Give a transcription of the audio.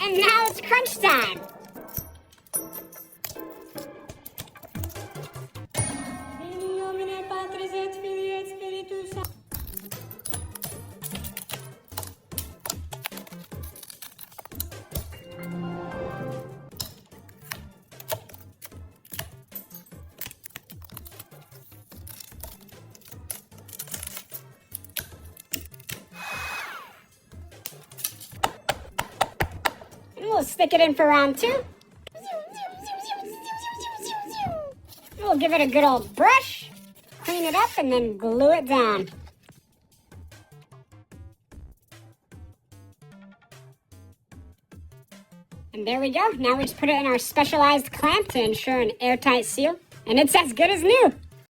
And now it's crunch time. And we'll stick it in for round 2. We'll give it a good old brush, clean it up, and then glue it down. And there we go. Now we just put it in our specialized clamp to ensure an airtight seal. And it's as good as new.